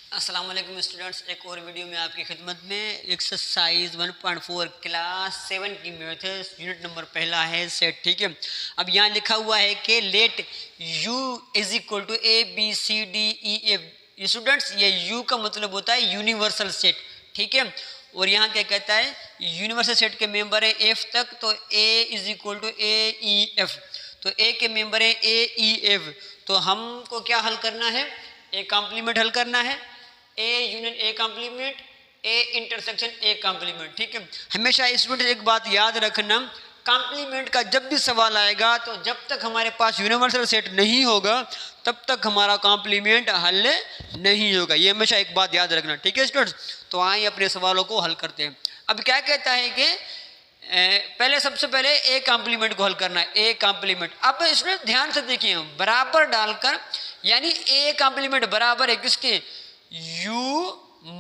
अस्सलाम वालेकुम स्टूडेंट्स, एक और वीडियो में आपकी खिदमत में। एक्सरसाइज 1.4 क्लास 7 की मैथ है, यूनिट नंबर पहला है सेट। ठीक है, अब यहाँ लिखा हुआ है कि let u is equal to A B C D E F. Students, ये u का मतलब होता है यूनिवर्सल सेट। ठीक है, और यहाँ क्या कहता है, यूनिवर्सल सेट के मेंबर है एफ तक, तो a is equal to A E F. तो a के मेंबर है ए ई एफ, तो हमको क्या हल करना है, ए कॉम्प्लीमेंट हल करना है। A union A complement, A intersection A complement. ठीक है, हमेशा स्टूडेंट एक बात याद रखना, कॉम्प्लीमेंट का जब भी सवाल आएगा तो जब तक हमारे पास यूनिवर्सल सेट नहीं होगा तब तक हमारा कॉम्प्लीमेंट हल नहीं होगा। ये हमेशा एक बात याद रखना। ठीक है स्टूडेंट्स, तो आइए अपने सवालों को हल करते हैं। अब क्या कहता है कि पहले सबसे पहले ए कॉम्प्लीमेंट को हल करना है, ए कॉम्प्लीमेंट। अब इसमें ध्यान से देखिए, बराबर डालकर, यानी ए कॉम्प्लीमेंट बराबर है किसके, u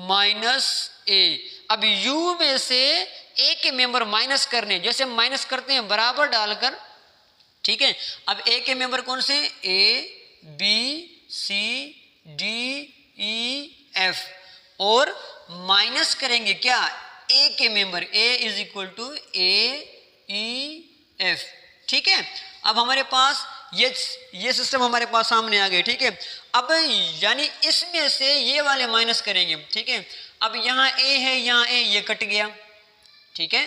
माइनस ए। अब u में से a के मेंबर माइनस करने, जैसे हम माइनस करते हैं बराबर डालकर। ठीक है, अब a के मेंबर कौन से, a b c d e f, और माइनस करेंगे क्या, a के member, a is equal to a e f। ठीक है, अब हमारे पास ये सिस्टम हमारे पास सामने आ गए। ठीक है, अब यानी इसमें से ये वाले माइनस करेंगे। ठीक है, अब यहाँ a है, यहाँ a, ये कट गया। ठीक है,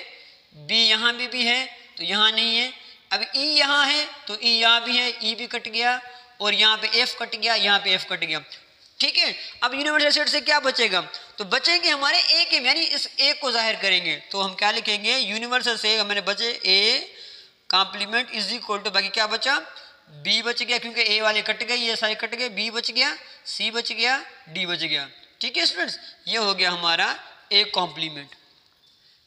b यहाँ भी है तो यहाँ नहीं है। अब e यहाँ है तो e यहाँ भी है, e भी कट गया, और यहाँ पे f कट गया, यहाँ पे f कट गया। ठीक है, अब यूनिवर्सल सेट से क्या बचेगा, तो बचेंगे हमारे a के, यानी इस a को जाहिर करेंगे तो हम क्या लिखेंगे, यूनिवर्सल से हमारे बचे a complement is equal to, बाकी क्या बचा, b बच गया क्योंकि a वाले कट गए, ये सारे कट गए, b बच गया, c बच गया, d बच गया। ठीक है स्टूडेंट्स, ये हो गया हमारा a कॉम्प्लीमेंट।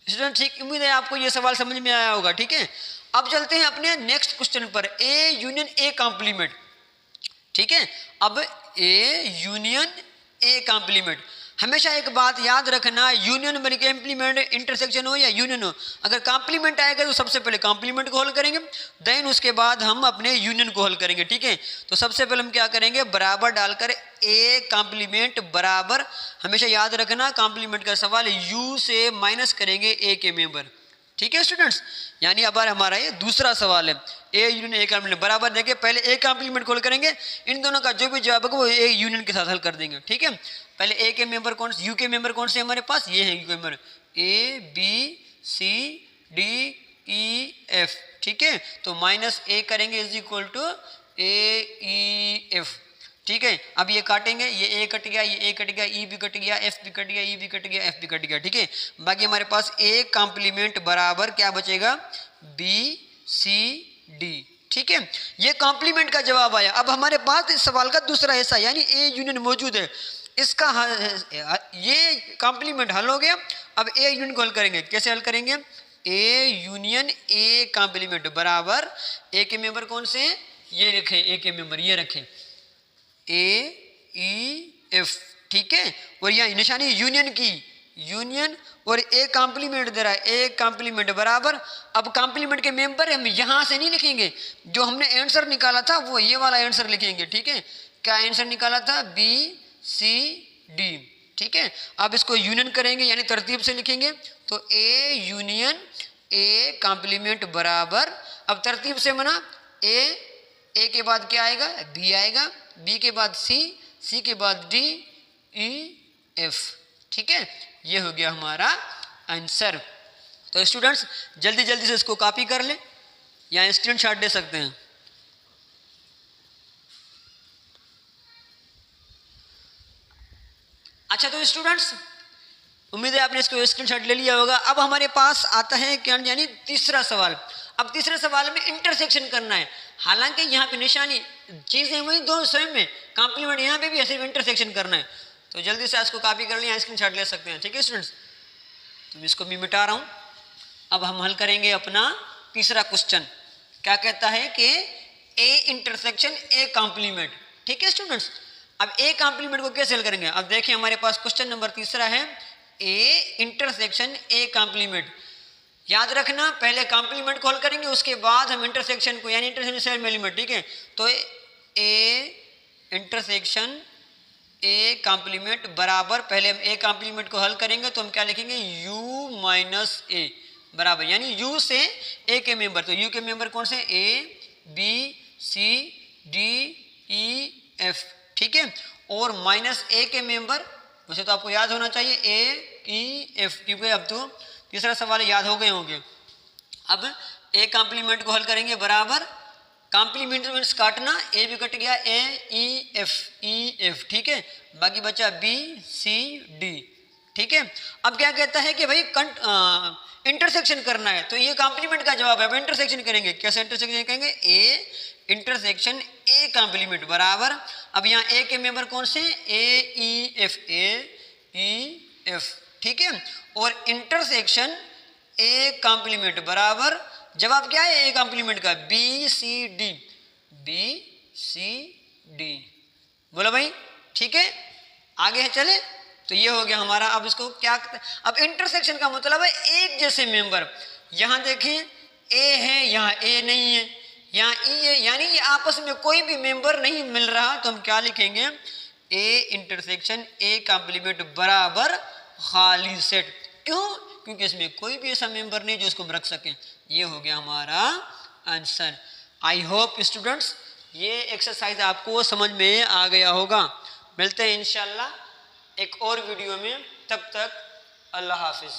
स्टूडेंट ठीक, उम्मीद है आपको ये सवाल समझ में आया होगा। ठीक है, अब चलते हैं अपने नेक्स्ट क्वेश्चन पर, a यूनियन a कॉम्प्लीमेंट। ठीक है, अब a यूनियन a कॉम्प्लीमेंट, हमेशा एक बात याद रखना, यूनियन बन के इम्प्लीमेंट, इंटरसेक्शन हो या यूनियन हो, अगर कॉम्प्लीमेंट आएगा तो सबसे पहले कॉम्प्लीमेंट को हल करेंगे, देन उसके बाद हम अपने यूनियन को हल करेंगे। ठीक है, तो सबसे पहले हम क्या करेंगे, बराबर डालकर ए कॉम्प्लीमेंट बराबर, हमेशा याद रखना कॉम्प्लीमेंट का सवाल यू से माइनस करेंगे ए के मेंबर। ठीक है स्टूडेंट्स, यानी अब हमारा ये दूसरा सवाल है, ए यूनियन ए कॉम्प्लीमेंट बराबर देंगे, पहले ए कॉम्प्लीमेंट को हल करेंगे, इन दोनों का जो भी जवाब होगा वो ए यूनियन के साथ हल कर देंगे। ठीक है, पहले ए के मेंबर कौन से, यू के मेंबर कौन से हमारे पास, ये है यू के member, A B C D E F. ठीक है, तो माइनस ए करेंगे is equal to A E F. ठीक है, अब ये काटेंगे, ये ए कट गया, ये ए कट गया, ई भी कट गया, एफ भी कट गया, ई भी कट गया, एफ भी कट गया। ठीक है, बाकी हमारे पास ए कॉम्प्लीमेंट बराबर क्या बचेगा, बी सी डी। ठीक है, ये कॉम्प्लीमेंट का जवाब आया। अब हमारे पास इस सवाल का दूसरा हिस्सा, यानी ए यूनियन मौजूद है, इसका ये कॉम्प्लीमेंट हल हो गया। अब ए यूनियन को हल करेंगे, कैसे हल करेंगे, ए यूनियन ए कॉम्प्लीमेंट बराबर, ए के मेंबर कौन से हैं, ये रखे, ए के मेंबर ये रखे, ए ई एफ। ठीक है, और यहाँ निशानी यूनियन की, यूनियन, और ए कॉम्प्लीमेंट दे रहा है, ए कॉम्प्लीमेंट बराबर, अब कॉम्प्लीमेंट के मेंबर हम यहाँ से नहीं लिखेंगे, जो हमने आंसर निकाला था वो ये वाला आंसर लिखेंगे। ठीक है, क्या आंसर निकाला था, बी सी डी। ठीक है, अब इसको यूनियन करेंगे, यानी तरतीब से लिखेंगे, तो ए यूनियन ए कॉम्प्लीमेंट बराबर, अब तरतीब से बना, ए के बाद क्या आएगा, बी आएगा, बी के बाद सी, सी के बाद डी, ई एफ। ठीक है, ये हो गया हमारा आंसर। तो स्टूडेंट्स जल्दी जल्दी से इसको कॉपी कर लें या स्क्रीनशॉट दे सकते हैं। अच्छा, तो स्टूडेंट्स उम्मीद है आपने इसको स्क्रीनशॉट ले लिया होगा। अब हमारे पास आता है क्या, यानी तीसरा सवाल। अब तीसरे सवाल में इंटरसेक्शन करना है, हालांकि यहाँ पे निशानी चीजें वही दोनों स्वयं में, कॉम्प्लीमेंट यहाँ पे भी, सिर्फ इंटरसेक्शन करना है। तो जल्दी से इसको कॉपी कर लें, स्क्रीनशॉट ले सकते हैं। ठीक है स्टूडेंट्स, तो इसको भी मिटा रहा हूँ। अब हम हल करेंगे अपना तीसरा क्वेश्चन, क्या कहता है कि ए इंटरसेक्शन ए कॉम्प्लीमेंट। ठीक है स्टूडेंट्स, अब ए कॉम्प्लीमेंट को कैसे हल करेंगे, अब देखिए हमारे पास क्वेश्चन नंबर तीसरा है, ए इंटरसेक्शन ए कॉम्प्लीमेंट। याद रखना पहले कॉम्प्लीमेंट को हल करेंगे, उसके बाद हम इंटरसेक्शन को, यानी इंटरसेक्शन सेम एलिमेंट। ठीक है, तो ए इंटरसेक्शन ए कॉम्प्लीमेंट बराबर, पहले हम ए कॉम्प्लीमेंट को हल करेंगे तो हम क्या लिखेंगे, यू माइनस ए बराबर, यानी यू से ए के मेंबर, तो यू के मेंबर कौन से, A B C D E F, ठीक है, और माइनस ए के मेंबर, वैसे तो आपको याद होना चाहिए ए ई एफ, क्योंकि अब तो तीसरा सवाल याद हो गए होंगे। अब ए कॉम्प्लीमेंट को हल करेंगे बराबर, कॉम्प्लीमेंट मीन्स काटना, ए भी कट गया, ए ई एफ, ठीक है, बाकी बचा बी सी डी, ठीक है। अब क्या कहता है कि भाई इंटरसेक्शन करना है, तो ये कॉम्प्लीमेंट का जवाब है, अब इंटरसेक्शन करेंगे, कैसे इंटरसेक्शन करेंगे, ए इंटरसेक्शन ए कॉम्प्लीमेंट बराबर, अब यहाँ ए के मेंबर कौन से, ए ई एफ, ठीक है, और इंटरसेक्शन ए कॉम्प्लीमेंट बराबर, जवाब क्या है ए कॉम्प्लीमेंट का, बी सी डी, बोलो भाई, ठीक है, आगे है चले, तो ये हो गया हमारा। अब इसको क्या, अब इंटरसेक्शन का मतलब है एक जैसे मेंबर, यहां देखें ए है, यहाँ ए नहीं है, यहाँ ई है, यानी ये आपस में कोई भी मेंबर नहीं मिल रहा, तो हम क्या लिखेंगे, ए इंटरसेक्शन ए कॉम्प्लीमेंट बराबर खाली सेट, क्यों, क्योंकि इसमें कोई भी ऐसा मेंबर नहीं जो इसको हम रख सकें। ये हो गया हमारा आंसर। आई होप स्टूडेंट्स ये एक्सरसाइज आपको समझ में आ गया होगा। मिलते हैं इंशाल्लाह एक और वीडियो में, तब तक अल्लाह हाफिज़।